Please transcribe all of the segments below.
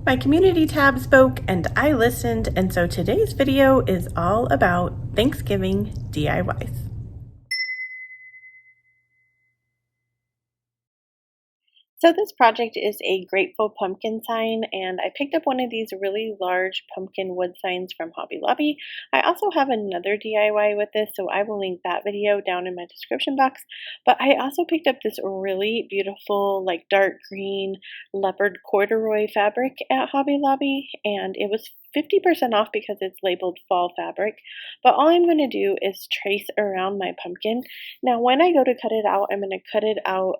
My community tab spoke and I listened, and so today's video is all about Thanksgiving DIYs. So this project is a grateful pumpkin sign, and I picked up one of these really large pumpkin wood signs from Hobby Lobby. I also have another DIY with this, so I will link that video down in my description box. But I also picked up this really beautiful, like dark green leopard corduroy fabric at Hobby Lobby, and it was 50% off because it's labeled fall fabric. But all I'm going to do is trace around my pumpkin. Now, when I go to cut it out, I'm going to cut it out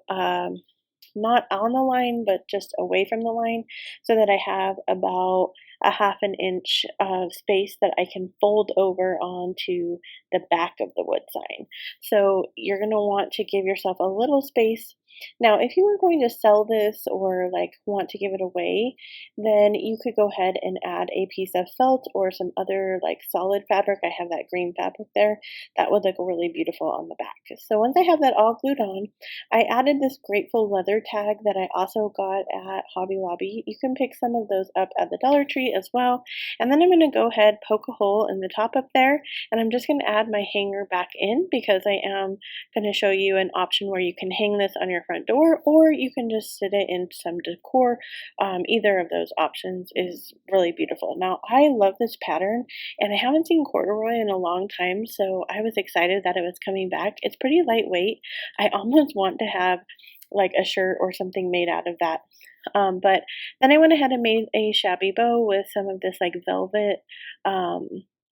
not on the line, but just away from the line, so that I have about a half an inch of space that I can fold over onto the back of the wood sign. So you're going to want to give yourself a little space. Now, if you were going to sell this or like want to give it away, then you could go ahead and add a piece of felt or some other like solid fabric. I have that green fabric there. That would look really beautiful on the back. So once I have that all glued on, I added this grateful leather tag that I also got at Hobby Lobby. You can pick some of those up at the Dollar Tree as well. And then I'm going to go ahead, poke a hole in the top up there, and I'm just going to add my hanger back in because I am going to show you an option where you can hang this on your front door, or you can just sit it in some decor. Either of those options is really beautiful. Now, I love this pattern, and I haven't seen corduroy in a long time, so I was excited that it was coming back. It's pretty lightweight. I almost want to have like a shirt or something made out of that. But then I went ahead and made a shabby bow with some of this like velvet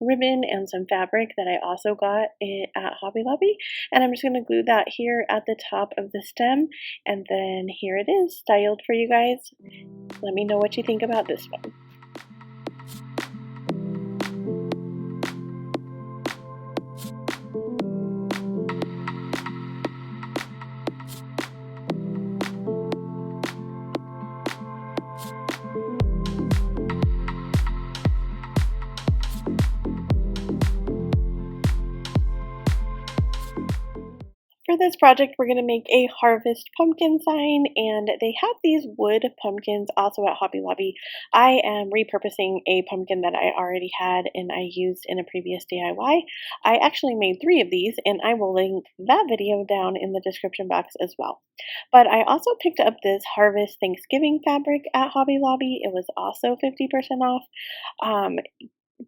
ribbon and some fabric that I also got at Hobby Lobby. And I'm just going to glue that here at the top of the stem. And then here it is, styled for you guys. Let me know what you think about this one. For this project, we're going to make a harvest pumpkin sign, and they have these wood pumpkins also at Hobby Lobby. I am repurposing a pumpkin that I already had and I used in a previous DIY. I actually made 3 of these, and I will link that video down in the description box as well. But I also picked up this Harvest Thanksgiving fabric at Hobby Lobby. It was also 50% off.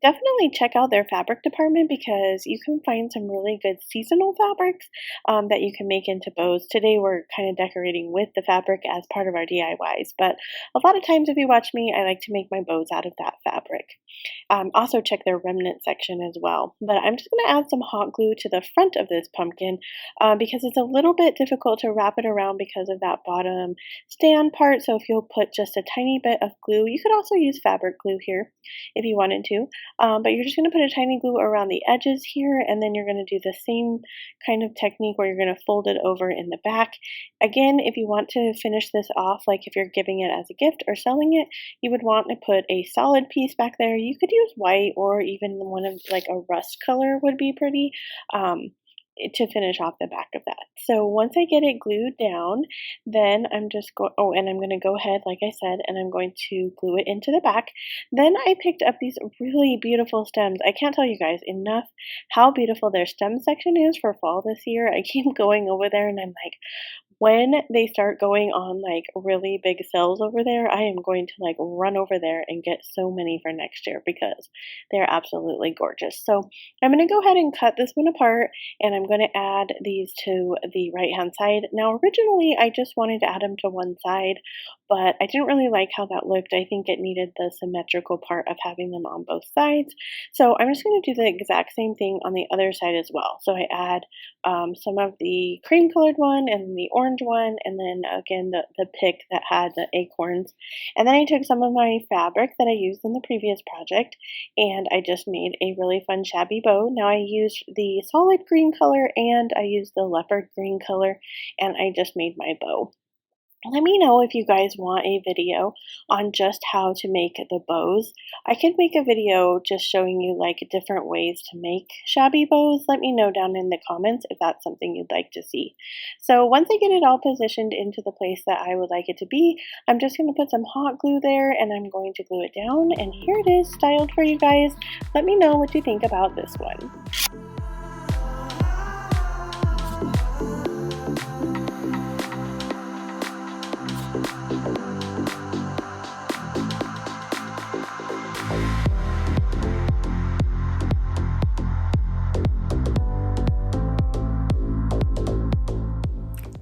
Definitely check out their fabric department because you can find some really good seasonal fabrics that you can make into bows. Today we're kind of decorating with the fabric as part of our DIYs, but a lot of times if you watch me, I like to make my bows out of that fabric. Also check their remnant section as well. But I'm just going to add some hot glue to the front of this pumpkin because it's a little bit difficult to wrap it around because of that bottom stand part. So if you'll put just a tiny bit of glue, you could also use fabric glue here if you wanted to. But you're just going to put a tiny glue around the edges here, and then you're going to do the same kind of technique where you're going to fold it over in the back. Again, if you want to finish this off, like if you're giving it as a gift or selling it, you would want to put a solid piece back there. You could use white or even one of like a rust color would be pretty. To finish off the back of that. So once I get it glued down, then I'm just going, oh, and I'm going to go ahead, like I said, and I'm going to glue it into the back. Then I picked up these really beautiful stems. I can't tell you guys enough how beautiful their stem section is for fall this year. I keep going over there and I'm like, when they start going on like really big sales over there, I am going to like run over there and get so many for next year because they're absolutely gorgeous. So I'm going to go ahead and cut this one apart, and I'm going to add these to the right hand side. Now originally I just wanted to add them to one side, but I didn't really like how that looked. I think it needed the symmetrical part of having them on both sides. So I'm just going to do the exact same thing on the other side as well. So I add some of the cream colored one and the orange one, and then again the pick that had the acorns. And then I took some of my fabric that I used in the previous project, and I just made a really fun shabby bow. Now I used the solid green color and I used the leopard green color, and I just made my bow. Let me know if you guys want a video on just how to make the bows. I could make a video just showing you like different ways to make shabby bows. Let me know down in the comments if that's something you'd like to see. So once I get it all positioned into the place that I would like it to be, I'm just going to put some hot glue there and I'm going to glue it down. And here it is styled for you guys. Let me know what you think about this one.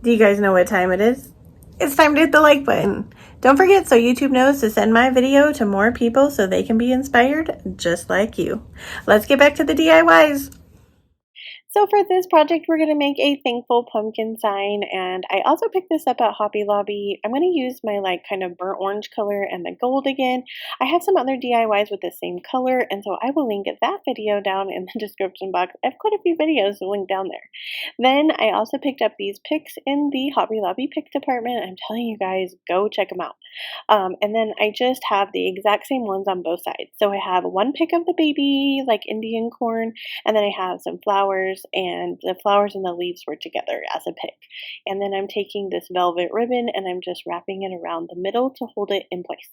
Do you guys know what time it is? It's time to hit the like button. Don't forget so YouTube knows to send my video to more people so they can be inspired just like you. Let's get back to the DIYs. So for this project, we're going to make a thankful pumpkin sign, and I also picked this up at Hobby Lobby. I'm going to use my like kind of burnt orange color and the gold again. I have some other DIYs with the same color, and so I will link that video down in the description box. I have quite a few videos linked down there. Then I also picked up these picks in the Hobby Lobby pick department. I'm telling you guys, go check them out. And then I just have the exact same ones on both sides. So I have one pick of the baby, like Indian corn, and then I have some flowers, and the flowers and the leaves were together as a pick. And then I'm taking this velvet ribbon and I'm just wrapping it around the middle to hold it in place.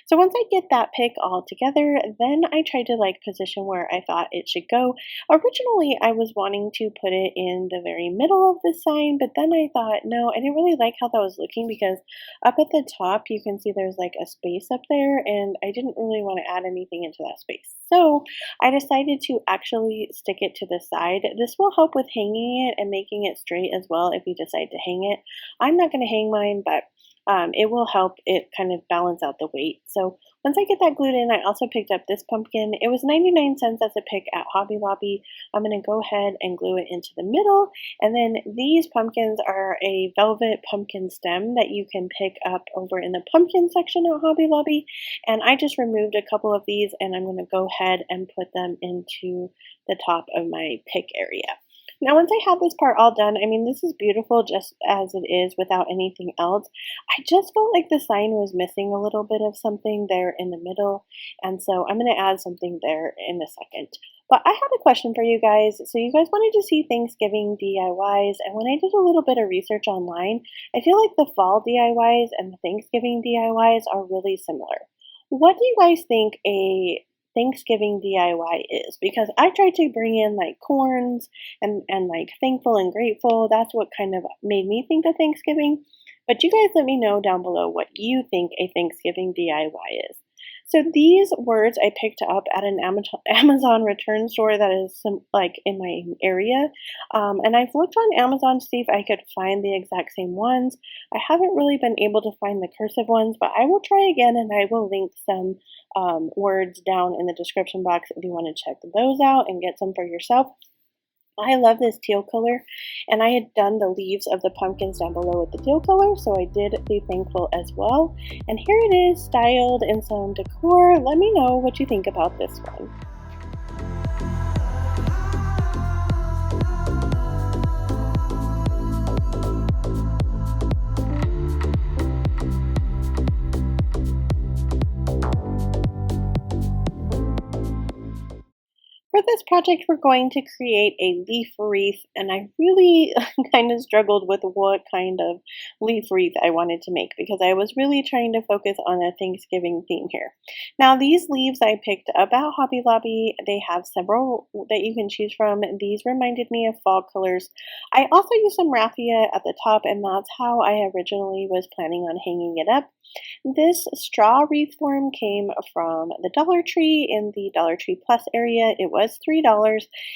So once I get that pick all together, then I tried to like position where I thought it should go. Originally, I was wanting to put it in the very middle of the sign, but then I thought, no, I didn't really like how that was looking because up at the top, you can see there's like a space up there, and I didn't really want to add anything into that space. So I decided to actually stick it to the side. This will help with hanging it and making it straight as well if you decide to hang it. I'm not going to hang mine, but it will help it kind of balance out the weight. So once I get that glued in, I also picked up this pumpkin. It was 99 cents as a pick at Hobby Lobby. I'm going to go ahead and glue it into the middle. And then these pumpkins are a velvet pumpkin stem that you can pick up over in the pumpkin section at Hobby Lobby. And I just removed a couple of these and I'm going to go ahead and put them into the top of my pick area. Now, once I had this part all done, I mean, this is beautiful just as it is without anything else. I just felt like the sign was missing a little bit of something there in the middle, and so I'm going to add something there in a second. But I had a question for you guys. So you guys wanted to see Thanksgiving DIYs, and when I did a little bit of research online, I feel like the fall DIYs and the Thanksgiving DIYs are really similar. What do you guys think a Thanksgiving DIY is? Because I tried to bring in like corns and like thankful and grateful. That's what kind of made me think of Thanksgiving. But you guys let me know down below what you think a Thanksgiving DIY is. So these words I picked up at an Amazon return store that is like in my area. And I've looked on Amazon to see if I could find the exact same ones. I haven't really been able to find the cursive ones, but I will try again and I will link some words down in the description box if you want to check those out and get some for yourself. I love this teal color, and I had done the leaves of the pumpkins down below with the teal color, so I did be thankful as well. And here it is, styled in some decor. Let me know what you think about this one. For this project, we're going to create a leaf wreath, and I really kind of struggled with what kind of leaf wreath I wanted to make because I was really trying to focus on a Thanksgiving theme here. Now, these leaves I picked up at Hobby Lobby. They have several that you can choose from. These reminded me of fall colors. I also used some raffia at the top, and that's how I originally was planning on hanging it up. This straw wreath form came from the Dollar Tree in the Dollar Tree Plus area. It was $3.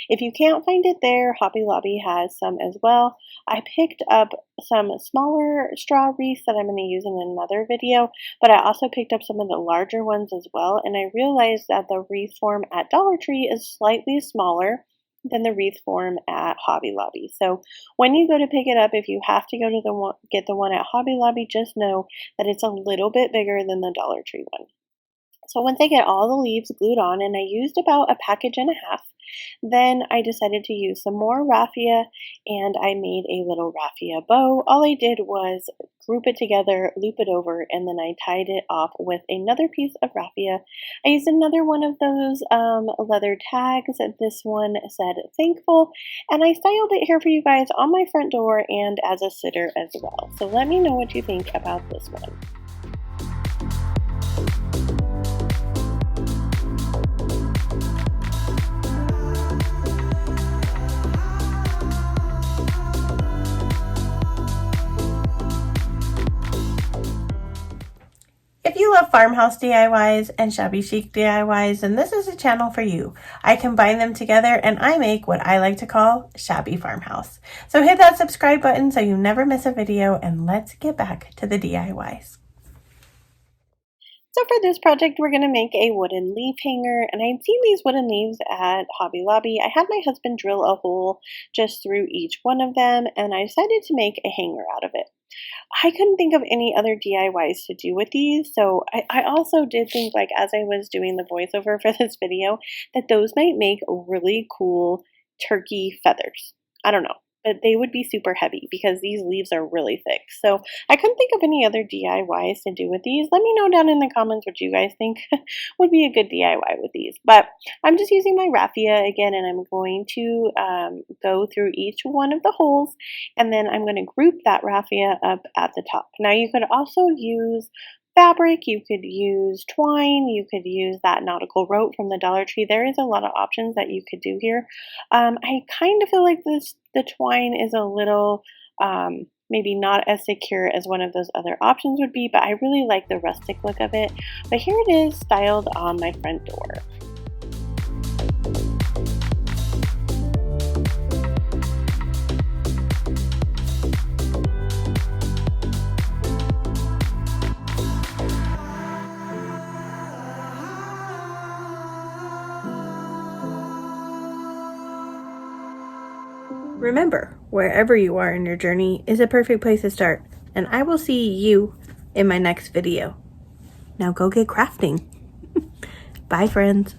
If you can't find it there, Hobby Lobby has some as well. I picked up some smaller straw wreaths that I'm going to use in another video, but I also picked up some of the larger ones as well, and I realized that the wreath form at Dollar Tree is slightly smaller than the wreath form at Hobby Lobby. So when you go to pick it up, if you have to go to get the one at Hobby Lobby, just know that it's a little bit bigger than the Dollar Tree one. So once I get all the leaves glued on, and I used about a package and a half, Then I decided to use some more raffia, and I made a little raffia bow. All I did was group it together, loop it over, and then I tied it off with another piece of raffia. I used another one of those leather tags. This one said thankful, and I styled it here for you guys on my front door and as a sitter as well. So let me know what you think about this one. If you love farmhouse DIYs and shabby chic DIYs, then this is a channel for you. I combine them together and I make what I like to call shabby farmhouse. So hit that subscribe button so you never miss a video, and let's get back to the DIYs. So for this project, we're going to make a wooden leaf hanger, and I'd seen these wooden leaves at Hobby Lobby. I had my husband drill a hole just through each one of them, and I decided to make a hanger out of it. I couldn't think of any other DIYs to do with these, so I also did think, like, as I was doing the voiceover for this video, that those might make really cool turkey feathers. I don't know, but they would be super heavy because these leaves are really thick. So I couldn't think of any other DIYs to do with these. Let me know down in the comments what you guys think would be a good DIY with these. But I'm just using my raffia again, and I'm going to go through each one of the holes, and then I'm going to group that raffia up at the top. Now you could also use fabric, you could use twine, you could use that nautical rope from the Dollar Tree. There is a lot of options that you could do here. I kind of feel like the twine is a little maybe not as secure as one of those other options would be, but I really like the rustic look of it. But here it is, styled on my front door. Remember, wherever you are in your journey is a perfect place to start, and I will see you in my next video. Now go get crafting. Bye, friends.